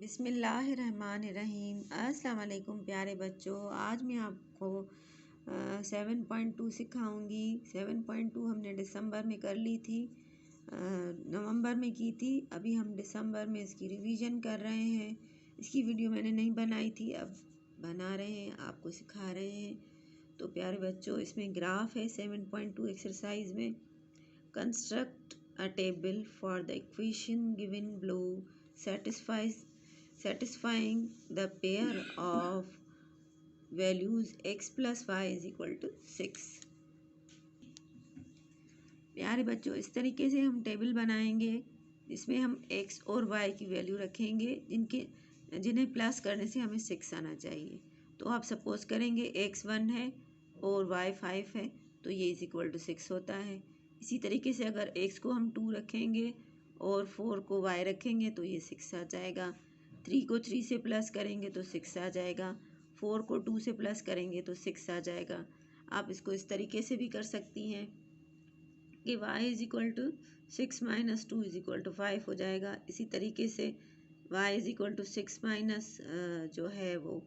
बिस्मिल्लाहिर्रहमानिर्रहीम। अस्सलाम वालेकुम प्यारे बच्चों। आज मैं आपको 7.2 सिखाऊंगी। 7.2 हमने दिसंबर में कर ली थी, नवंबर में की थी। अभी हम दिसंबर में इसकी रिवीजन कर रहे हैं। इसकी वीडियो मैंने नहीं बनाई थी, अब बना रहे हैं, आपको सिखा रहे हैं। तो प्यारे बच्चों, इसमें ग्राफ है 7.2 एक्सरसाइज में। Construct a table for the equation given below satisfying the pair of values x plus y is equal to 6। प्यारे बच्चों, इस तरीके से हम टेबल बनाएंगे जिसमें हम x और y की वैल्यू रखेंगे जिन्हें प्लस करने से हमें 6 आना चाहिए। तो आप सपोज करेंगे x 1 है और y 5 है, तो ये इज इक्वल टू 6 होता है। इसी तरीके से अगर x को हम 2 रखेंगे और 4 को y रखेंगे तो ये 6 आ जाएगा। 3 को 3 से प्लस करेंगे तो 6 आ जाएगा। 4 को 2 से प्लस करेंगे तो 6 आ जाएगा। आप इसको इस तरीके से भी कर सकती हैं कि y is equal to 6 minus 2 is equal to 5 हो जाएगा। इसी तरीके से y is equal to 6 minus जो है वो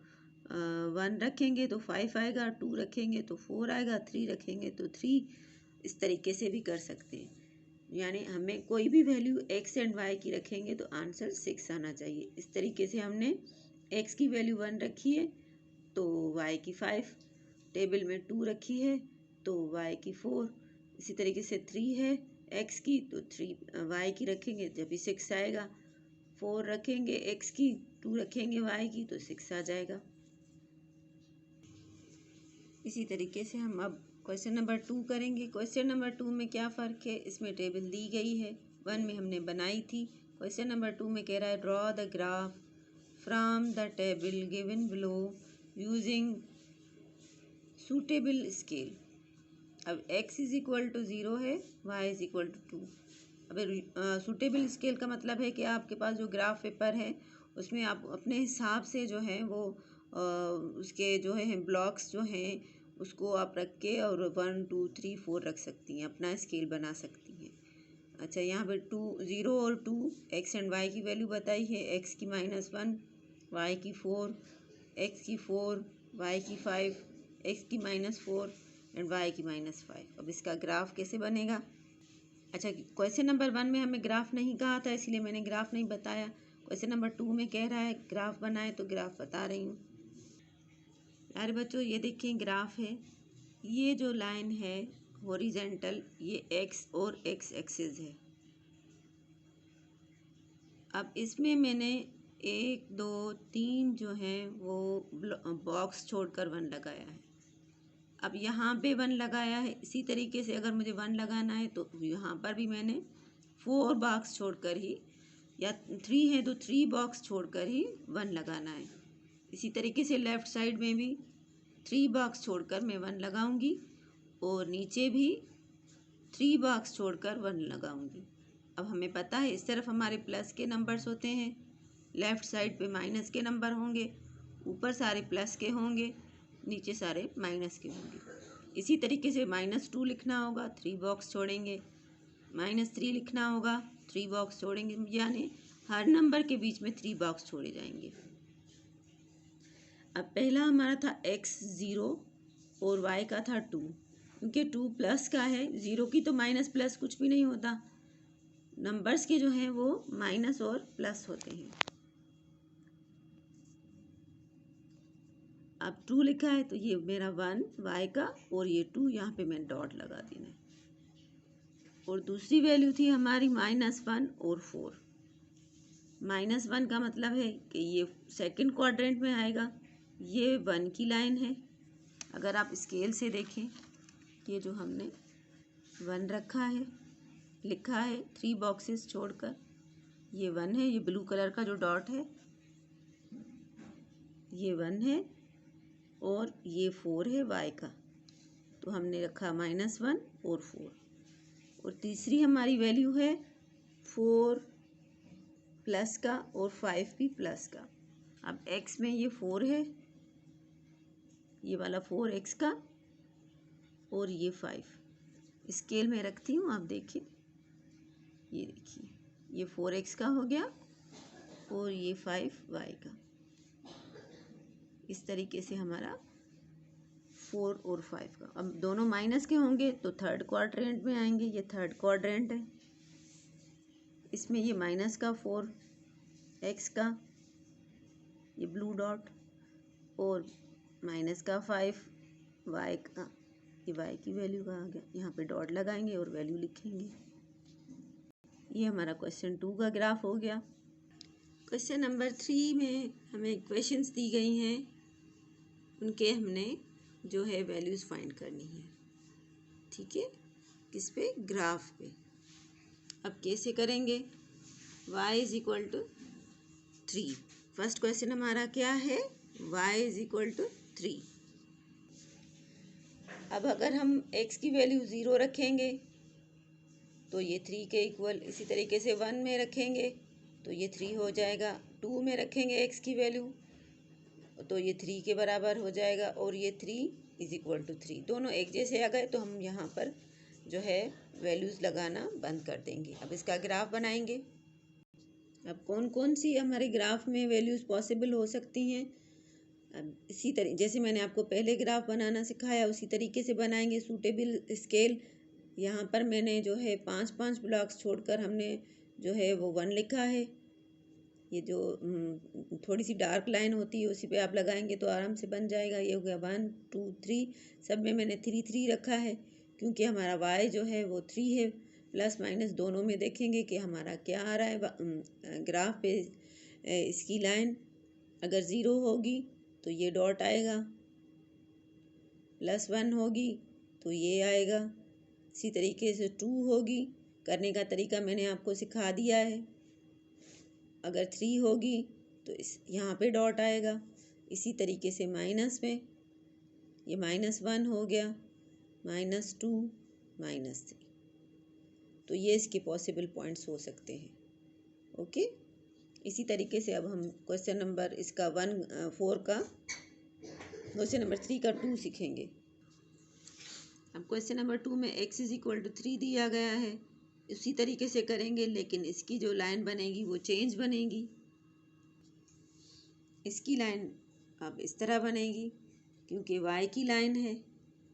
1 रखेंगे तो 5 आएगा, 2 रखेंगे तो 4 आएगा, 3 रखेंगे तो 3। इस तरीके से भी कर सकते हैं। यानी हमें कोई भी वैल्यू x एंड y की रखेंगे तो आंसर 6 आना चाहिए। इस तरीके से हमने x की वैल्यू 1 रखी है तो y की 5, टेबल में 2 रखी है तो y की 4। इसी तरीके से 3 है x की तो 3 y की रखेंगे जब भी 6 आएगा। 4 रखेंगे x की, 2 रखेंगे y की तो 6 आ जाएगा। इसी तरीके से हम अब क्वेश्चन नंबर 2 करेंगे। क्वेश्चन नंबर 2 में क्या फ़र्क है, इसमें टेबल दी गई है, 1 में हमने बनाई थी। क्वेश्चन नंबर 2 में कह रहा है draw the graph from the table given below using suitable scale. अब x इज इक्वल टू 0 है, y इज इक्वल टू 2। अब सूटेबल स्केल का मतलब है कि आपके पास जो ग्राफ पेपर है उसमें आप अपने हिसाब से जो है वो उसके जो है ब्लॉक्स जो हैं उसको आप रख के और 1 2 3 4 रख सकती हैं, अपना स्केल बना सकती हैं। अच्छा, यहाँ पे 0 और 2 x एंड y की वैल्यू बताई है। x की -1, y की 4, x की 4, y की 5, x की -4 एंड y की -5। अब इसका ग्राफ कैसे बनेगा? अच्छा, क्वेश्चन नंबर 1 में हमें ग्राफ नहीं कहा था, इसलिए मैंने ग्राफ नहीं बताया। क्वेश्चन नंबर 2 में कह रहा है ग्राफ बनाए तो ग्राफ बता रही हूँ। अरे बच्चों, ये देखिए ग्राफ है। ये जो लाइन है हॉरिजेंटल, ये x और x एक्सिस है। अब इसमें मैंने 1 2 3 जो है वो बॉक्स छोड़कर 1 लगाया है। अब यहाँ पे 1 लगाया है। इसी तरीके से अगर मुझे 1 लगाना है तो यहाँ पर भी मैंने 4 बॉक्स छोड़कर ही, या 3 है तो 3 बॉक्स छोड़कर ही 1 लगाना है। इसी तरीके से लेफ़्ट साइड में भी 3 बॉक्स छोड़कर मैं 1 लगाऊंगी और नीचे भी 3 बॉक्स छोड़कर 1 लगाऊंगी। अब हमें पता है इस तरफ हमारे प्लस के नंबर्स होते हैं, लेफ़्ट साइड पे माइनस के नंबर होंगे, ऊपर सारे प्लस के होंगे, नीचे सारे माइनस के होंगे। इसी तरीके से -2 लिखना होगा, 3 बॉक्स छोड़ेंगे। -3 लिखना होगा, 3 बॉक्स छोड़ेंगे। यानी हर नंबर के बीच में 3 बॉक्स छोड़े जाएंगे। अब पहला हमारा था x 0 और y का था 2, क्योंकि 2 प्लस का है, 0 की तो माइनस प्लस कुछ भी नहीं होता। नंबर्स के जो हैं वो माइनस और प्लस होते हैं। अब 2 लिखा है तो ये मेरा 1 y का और ये 2 यहाँ पे मैंने डॉट लगा देना है। और दूसरी वैल्यू थी हमारी -1 और 4। -1 का मतलब है कि ये सेकंड क्वाड्रेंट में आएगा। ये 1 की लाइन है। अगर आप स्केल से देखें, ये जो हमने 1 रखा है, लिखा है 3 बॉक्सेस छोड़कर, ये 1 है। ये ब्लू कलर का जो डॉट है ये 1 है और ये 4 है y का, तो हमने रखा -1 और 4। और तीसरी हमारी वैल्यू है 4 प्लस का और 5 भी प्लस का। अब x में ये 4 है, ये वाला 4 x का, और ये 5 स्केल में रखती हूँ। आप देखिए, ये देखिए, ये 4x का हो गया और ये 5 वाई का। इस तरीके से हमारा 4 और 5 का। अब दोनों माइनस के होंगे तो थर्ड क्वाड्रेंट में आएंगे। ये थर्ड क्वाड्रेंट है, इसमें ये माइनस का 4 एक्स का, ये ब्लू डॉट, और माइनस का 5 वाई का, ये वाई की वैल्यू का आ गया। यहाँ पे डॉट लगाएंगे और वैल्यू लिखेंगे। ये हमारा क्वेश्चन 2 का ग्राफ हो गया। क्वेश्चन नंबर 3 में हमें इक्वेशंस दी गई हैं, उनके हमने जो है वैल्यूज़ फाइंड करनी है। ठीक है, किस पे? ग्राफ पे। अब कैसे करेंगे? y is equal to 3। First question हमारा क्या है? y is equal to 3। अब अगर हम x की वैल्यू 0 रखेंगे तो ये 3 के इक्वल, इसी तरीके से 1 में रखेंगे तो ये 3 हो जाएगा, 2 में रखेंगे x की वैल्यू तो ये 3 के बराबर हो जाएगा, और ये 3 इज इक्वल टू 3। दोनों एक जैसे आ गए तो हम यहाँ पर जो है वैल्यूज़ लगाना बंद कर देंगे। अब इसका ग्राफ बनाएंगे। अब कौन कौन सी हमारे ग्राफ में वैल्यूज़ पॉसिबल हो सकती हैं? अब इसी तरह जैसे मैंने आपको पहले ग्राफ बनाना सिखाया उसी तरीके से बनाएंगे। सूटेबल स्केल, यहाँ पर मैंने जो है 5-5 ब्लॉक्स छोड़कर हमने जो है वो 1 लिखा है। ये जो थोड़ी सी डार्क लाइन होती है उसी पे आप लगाएंगे तो आराम से बन जाएगा। ये हो गया 1 2 3, सब में मैंने 3 रखा है क्योंकि हमारा y जो है वो 3 है। प्लस माइनस दोनों में देखेंगे कि हमारा क्या आ रहा है ग्राफ पे। इसकी लाइन अगर 0 होगी तो ये डॉट आएगा, +1 होगी तो ये आएगा, इसी तरीके से 2 होगी। करने का तरीका मैंने आपको सिखा दिया है। अगर 3 होगी तो इस यहाँ पे डॉट आएगा, इसी तरीके से माइनस में ये -1 हो गया, -2 -3। तो ये इसके पॉसिबल पॉइंट्स हो सकते हैं। ओके, इसी तरीके से अब हम क्वेश्चन नंबर इसका 4 का, क्वेश्चन नंबर 3 का 2 सीखेंगे। अब क्वेश्चन नंबर 2 में x इज इक्वल टू 3 दिया गया है, उसी तरीके से करेंगे लेकिन इसकी जो लाइन बनेगी वो चेंज बनेगी। इसकी लाइन अब इस तरह बनेगी क्योंकि y की लाइन है,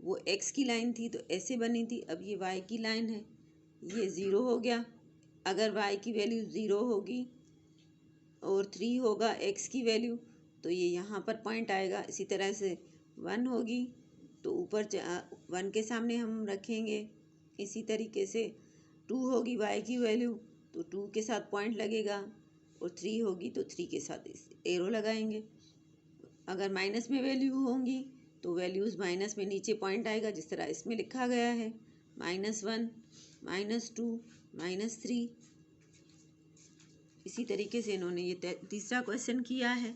वो x की लाइन थी तो ऐसे बनी थी। अब ये y की लाइन है, ये 0 हो गया। अगर y की वैल्यू 0 होगी और 3 होगा x की वैल्यू तो ये यहाँ पर पॉइंट आएगा। इसी तरह से 1 होगी तो ऊपर 1 के सामने हम रखेंगे। इसी तरीके से 2 होगी y की वैल्यू तो 2 के साथ पॉइंट लगेगा, और 3 होगी तो 3 के साथ एरो लगाएंगे। अगर माइनस में वैल्यू होंगी तो वैल्यूज़ माइनस में नीचे पॉइंट आएगा, जिस तरह इसमें लिखा गया है -1 -2 -3। इसी तरीके से इन्होंने ये तीसरा क्वेश्चन किया है।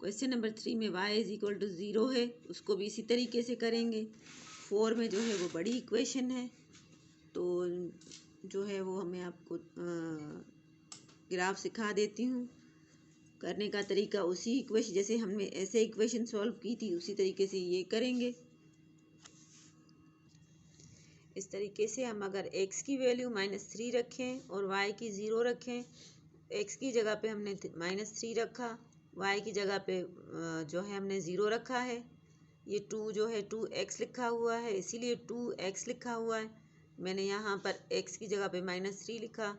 क्वेश्चन नंबर 3 में y इज इक्वल टू 0 है, उसको भी इसी तरीके से करेंगे। 4 में जो है वो बड़ी इक्वेशन है तो जो है वो हमें आपको ग्राफ सिखा देती हूँ। करने का तरीका उसी इक्वेशन, जैसे हमने ऐसे इक्वेशन सॉल्व की थी उसी तरीके से ये करेंगे। इस तरीके से हम अगर x की वैल्यू -3 रखें और y की 0 रखें, x की जगह पे हमने -3 रखा, y की जगह पे जो है हमने 0 रखा है। ये 2 जो है 2x लिखा हुआ है, इसीलिए 2x लिखा हुआ है। मैंने यहाँ पर x की जगह पे -3 लिखा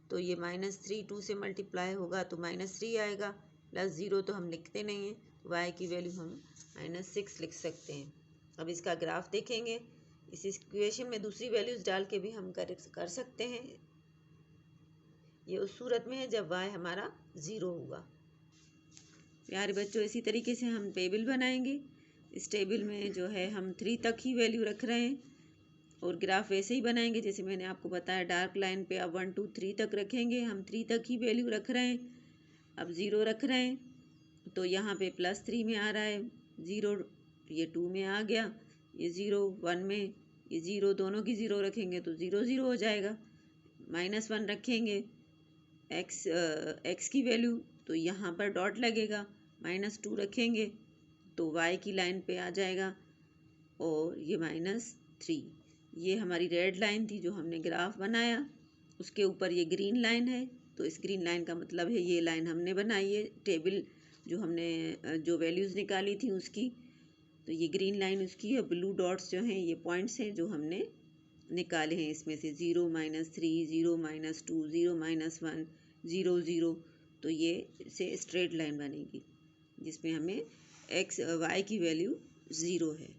तो ये -3 2 से मल्टीप्लाई होगा तो -3 आएगा, +0 तो हम लिखते नहीं हैं, y की वैल्यू हम -6 लिख सकते हैं। अब इसका ग्राफ देखेंगे। इस इक्वेशन में दूसरी वैल्यूज़ डाल के भी हम कर सकते हैं। ये उस सूरत में है जब y हमारा 0 होगा। प्यारे बच्चों, इसी तरीके से हम टेबल बनाएंगे। इस टेबल में जो है हम 3 तक ही वैल्यू रख रहे हैं और ग्राफ वैसे ही बनाएंगे जैसे मैंने आपको बताया। डार्क लाइन पे अब 1 2 3 तक रखेंगे, हम 3 तक ही वैल्यू रख रहे हैं। अब 0 रख रहे हैं तो यहाँ पे +3 में आ रहा है 0, ये 2 में आ गया, ये 0 1 में, ये 0 दोनों की 0 रखेंगे तो 0 0 हो जाएगा। -1 रखेंगे x की वैल्यू तो यहाँ पर डॉट लगेगा, -2 रखेंगे तो y की लाइन पे आ जाएगा, और ये -3। ये हमारी रेड लाइन थी जो हमने ग्राफ बनाया, उसके ऊपर ये ग्रीन लाइन है तो इस ग्रीन लाइन का मतलब है ये लाइन हमने बनाई है, टेबल जो हमने जो वैल्यूज़ निकाली थी उसकी। तो ये ग्रीन लाइन उसकी है, ब्लू डॉट्स जो हैं ये पॉइंट्स हैं जो हमने निकाले हैं इसमें से, 0 -3, 0 -2, 0 -1, 0 0। तो ये से स्ट्रेट लाइन बनेगी जिसमें हमें y की वैल्यू 0 है।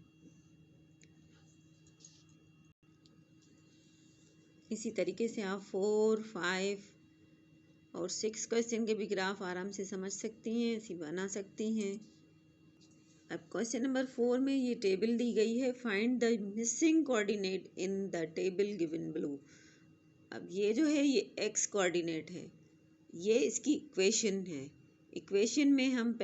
इसी तरीके से आप 4, 5 और 6 क्वेश्चन के भी ग्राफ आराम से समझ सकती हैं, ऐसी बना सकती हैं। अब क्वेश्चन नंबर 4 में ये टेबल दी गई है, find the missing coordinate in the table given below. अब ये जो है ये x कोऑर्डिनेट है, ये इसकी इक्वेशन है। इक्वेशन में हम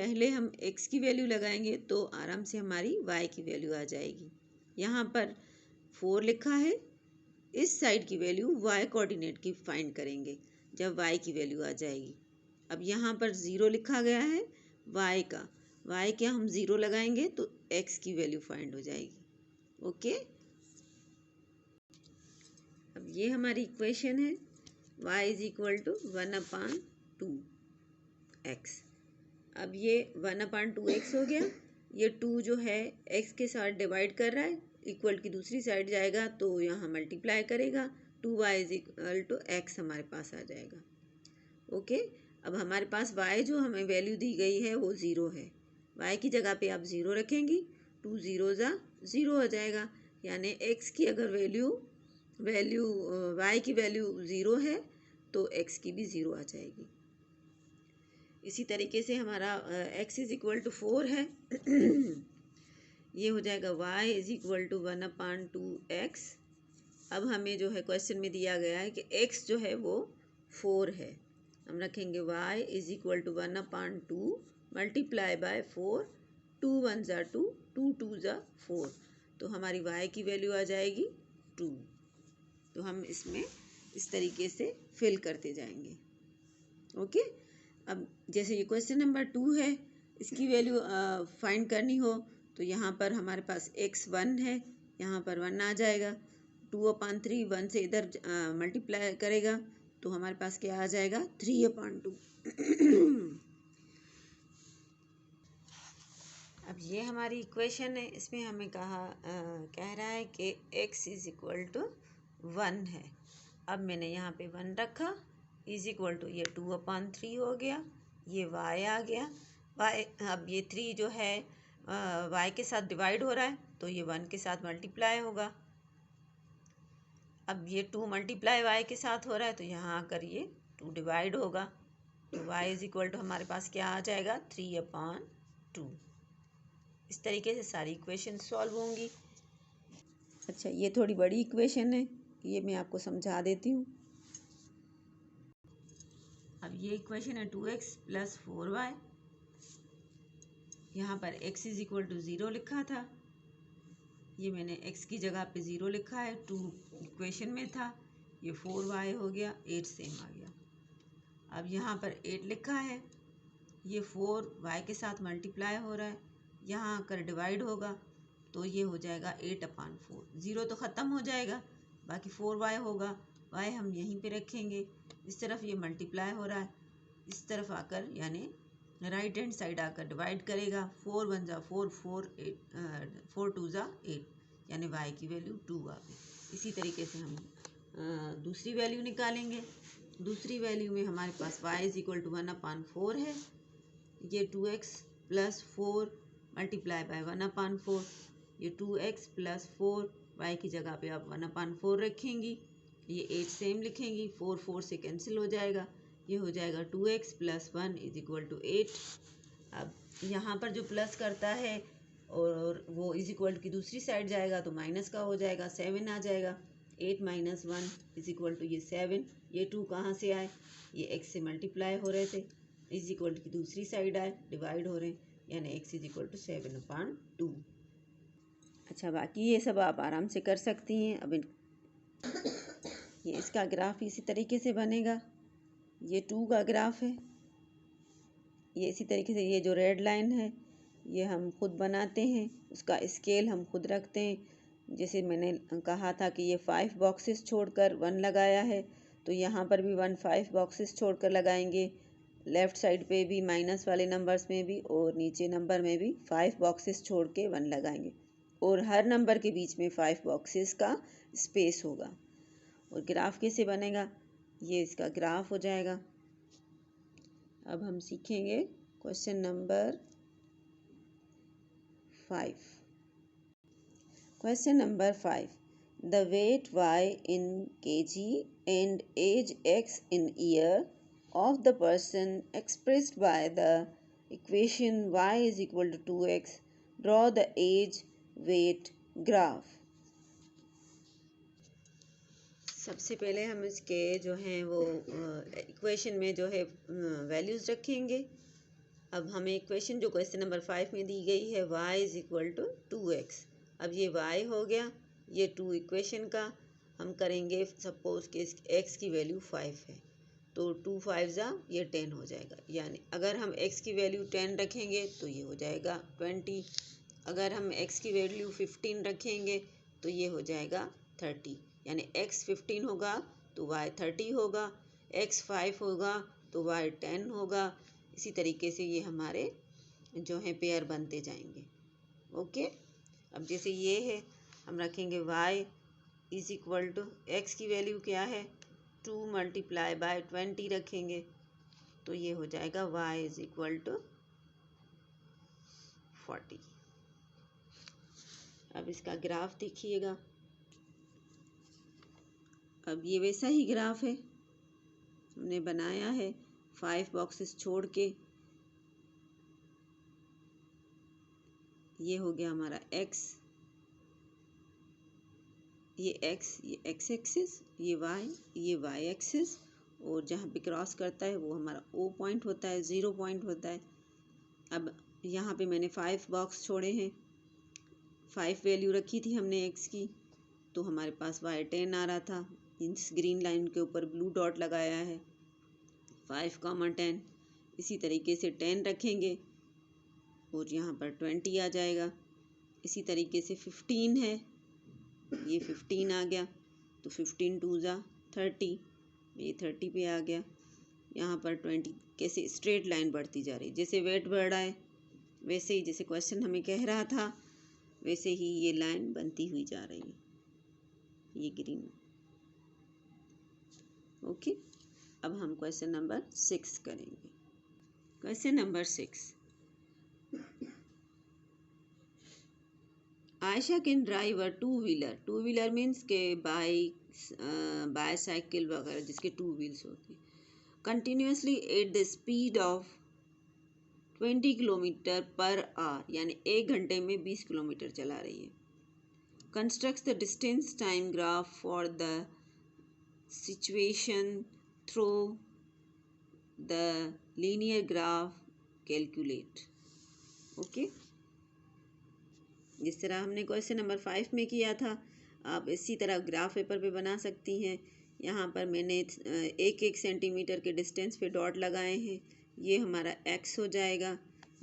x की वैल्यू लगाएंगे तो आराम से हमारी y की वैल्यू आ जाएगी। यहाँ पर 4 लिखा है, इस साइड की वैल्यू y कोऑर्डिनेट की फाइंड करेंगे जब y की वैल्यू आ जाएगी। अब यहाँ पर 0 लिखा गया है y का, y क्या हम 0 लगाएंगे तो x की वैल्यू फाइंड हो जाएगी। ओके, अब ये हमारी इक्वेशन है, y is equal to 1/2x। अब ये 1/2x हो गया, ये 2 जो है x के साथ डिवाइड कर रहा है, इक्वल की दूसरी साइड जाएगा तो यहाँ मल्टीप्लाई करेगा, 2y is equal to x हमारे पास आ जाएगा। ओके, अब हमारे पास y जो हमें वैल्यू दी गई है वो 0 है, y की जगह पे आप 0 रखेंगी, 2 0 ज़ा 0 हो जाएगा, यानी x की अगर वैल्यू y की वैल्यू 0 है तो x की भी 0 आ जाएगी। इसी तरीके से हमारा x इज इक्वल टू 4 है ये हो जाएगा y is equal to 1/2x। अब हमें जो है क्वेश्चन में दिया गया है कि x जो है वो 4 है, हम रखेंगे y is equal to 1/2 multiply by 4, 2 1 ज़ा 2, 2 2 ज़ा 4, तो हमारी y की वैल्यू आ जाएगी 2। तो हम इसमें इस तरीके से फिल करते जाएंगे। ओके, अब जैसे ये क्वेश्चन नंबर 2 है, इसकी वैल्यू फाइंड करनी हो तो यहाँ पर हमारे पास x 1 है, यहाँ पर 1 आ जाएगा, 2/3, 1 से इधर मल्टीप्लाई करेगा तो हमारे पास क्या आ जाएगा, 3/2। अब ये हमारी इक्वेशन है, इसमें हमें कह रहा है कि x इज इक्वल टू 1 है। अब मैंने यहाँ पे 1 रखा, इज इक्वल टू ये 2/3 हो गया, ये y आ गया, y अब ये 3 जो है y के साथ डिवाइड हो रहा है तो ये 1 के साथ मल्टीप्लाई होगा। अब ये 2 मल्टीप्लाई y के साथ हो रहा है तो यहाँ आकर ये 2 डिवाइड होगा, तो y इज इक्वल टू हमारे पास क्या आ जाएगा, 3/2। इस तरीके से सारी इक्वेशन सॉल्व होंगी। अच्छा, ये थोड़ी बड़ी इक्वेशन है, ये मैं आपको समझा देती हूँ। अब ये इक्वेशन है 2x + 4y, यहाँ पर x इज इक्वल टू 0 लिखा था, ये मैंने x की जगह पे 0 लिखा है, 2 इक्वेशन में था, ये 4y हो गया, 8 सेम आ गया। अब यहाँ पर 8 लिखा है, ये 4y के साथ मल्टीप्लाई हो रहा है, यहाँ आकर डिवाइड होगा तो ये हो जाएगा 8/4, 0 तो ख़त्म हो जाएगा, बाकी 4y होगा, y हम यहीं पे रखेंगे, इस तरफ ये मल्टीप्लाई हो रहा है, इस तरफ आकर यानी राइट हैंड साइड आकर डिवाइड करेगा, 4 1 ज़ा 4, 4 2 ज़ा 8, यानी y की वैल्यू 2 आ गई। इसी तरीके से हम दूसरी वैल्यू निकालेंगे। दूसरी वैल्यू में हमारे पास y इज इक्वल टू 1/4 है, ये 2x + 4 मल्टीप्लाई बाय 1/4, ये 2x + 4, y की जगह पे आप 1/4 रखेंगी, ये 8 सेम लिखेंगी, 4 4 से कैंसिल हो जाएगा, ये हो जाएगा 2x + 1 इज इक्वल टू 8। अब यहाँ पर जो प्लस करता है और वो इज इक्वल की दूसरी साइड जाएगा तो माइनस का हो जाएगा, 7 आ जाएगा, 8 - 1 इज इक्वल टू ये 7, ये 2 कहाँ से आए, ये x से मल्टीप्लाई हो रहे थे, इज इक्वल की दूसरी साइड आए, डिवाइड हो रहे हैं, यानी x इज इक्वल टू 7/2। अच्छा, बाकी ये सब आप आराम से कर सकती हैं। अब ये इसका ग्राफ इसी तरीके से बनेगा, ये 2 का ग्राफ है, ये इसी तरीके से, ये जो रेड लाइन है ये हम खुद बनाते हैं, उसका स्केल हम खुद रखते हैं। जैसे मैंने कहा था कि ये 5 बॉक्सेस छोड़कर 1 लगाया है, तो यहाँ पर भी 1 5 बॉक्सेस छोड़कर लगाएंगे, लेफ़्ट साइड पे भी माइनस वाले नंबर्स में भी और नीचे नंबर में भी 5 बॉक्सेस छोड़ के 1 लगाएंगे और हर नंबर के बीच में 5 बॉक्सेस का स्पेस होगा। और ग्राफ कैसे बनेगा, ये इसका ग्राफ हो जाएगा। अब हम सीखेंगे question number 5। Question number 5, the weight y in kg and age x in year of the person expressed by the equation y is equal to 2x. Draw the age weight graph. सबसे पहले हम इसके जो हैं वो equation में जो है वैल्यूज़ रखेंगे। अब हमें इक्वेशन जो क्वेश्चन नंबर 5 में दी गई है y is equal to 2x। अब ये y हो गया, ये 2 इक्वेशन का हम करेंगे सपोज कि x की वैल्यू 5 है, तो 2 5 जा ये 10 हो जाएगा। यानी अगर हम x की वैल्यू 10 रखेंगे तो ये हो जाएगा 20। अगर हम x की वैल्यू 15 रखेंगे तो ये हो जाएगा 30। यानी x 15 होगा तो y 30 होगा, x 5 होगा तो y 10 होगा। इसी तरीके से ये हमारे जो हैं पेयर बनते जाएंगे। ओके, अब जैसे ये है हम रखेंगे y is equal to x की वैल्यू क्या है 2 मल्टीप्लाई बाय 20 रखेंगे तो ये हो जाएगा y इज़ इक्वल टू 40। अब इसका ग्राफ देखिएगा। अब ये वैसा ही ग्राफ है हमने बनाया है 5 बॉक्सेस छोड़ के। ये हो गया हमारा x, ये x एक्सिस, ये y एक्सिस, और जहाँ पे क्रॉस करता है वो हमारा O पॉइंट होता है, 0 पॉइंट होता है। अब यहाँ पे मैंने 5 बॉक्स छोड़े हैं, 5 वैल्यू रखी थी हमने x की, तो हमारे पास y 10 आ रहा था। इस ग्रीन लाइन के ऊपर ब्लू डॉट लगाया है 5, 10। इसी तरीके से 10 रखेंगे और यहाँ पर 20 आ जाएगा। इसी तरीके से 15 है, ये 15 आ गया तो 15 2 जा 30, ये 30 पे आ गया। यहाँ पर 20 कैसे स्ट्रेट लाइन बढ़ती जा रही, जैसे वेट बढ़ रहा है वैसे ही, जैसे क्वेश्चन हमें कह रहा था वैसे ही ये लाइन बनती हुई जा रही है, ये ग्रीन। ओके, अब हम क्वेश्चन नंबर 6 करेंगे। Question number 6, Ayesha can drive a two wheeler means के बाईसाइकिल वगैरह जिसके 2 व्हील्स होती हैं, continuously at the speed of 20 kilometre per hour, यानी 1 घंटे में 20 किलोमीटर चला रही है। Constructs the distance time graph for the situation through the linear graph calculate. Okay, जिस तरह हमने क्वेश्चन नंबर 5 में किया था आप इसी तरह ग्राफ पेपर पे बना सकती हैं। यहाँ पर मैंने 1-1 सेंटीमीटर के डिस्टेंस पे डॉट लगाए हैं। ये हमारा x हो जाएगा,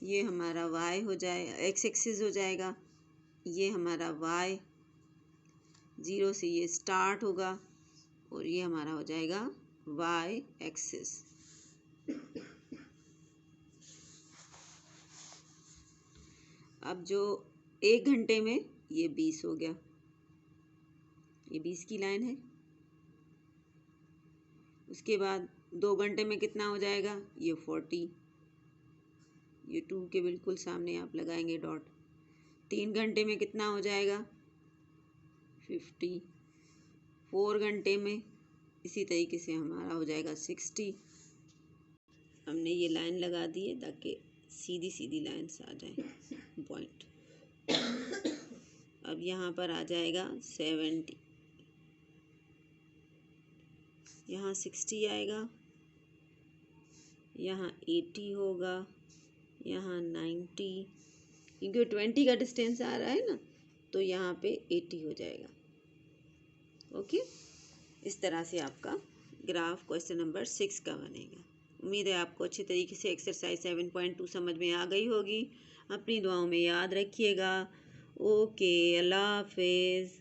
ये हमारा y हो जाएगा, x एक्सिस हो जाएगा, ये हमारा y 0 से ये स्टार्ट होगा और ये हमारा हो जाएगा y एक्सिस। अब जो 1 घंटे में ये 20 हो गया, ये 20 की लाइन है। उसके बाद 2 घंटे में कितना हो जाएगा, ये 40, ये 2 के बिल्कुल सामने आप लगाएंगे डॉट। 3 घंटे में कितना हो जाएगा, 50। 4 घंटे में इसी तरीके से हमारा हो जाएगा 60। हमने ये लाइन लगा दी है ताकि सीधी सीधी लाइन्स आ जाए पॉइंट। अब यहाँ पर आ जाएगा 70, यहाँ 60 आएगा, यहाँ 80 होगा, यहाँ 90, क्योंकि 20 का डिस्टेंस आ रहा है ना तो यहाँ पे 80 हो जाएगा। ओके, इस तरह से आपका ग्राफ क्वेश्चन नंबर 6 का बनेगा। उम्मीद है आपको अच्छे तरीके से एक्सरसाइज 7.2 समझ में आ गई होगी। अपनी दुआओं में याद रखिएगा। ओके, अल्लाह हाफिज़।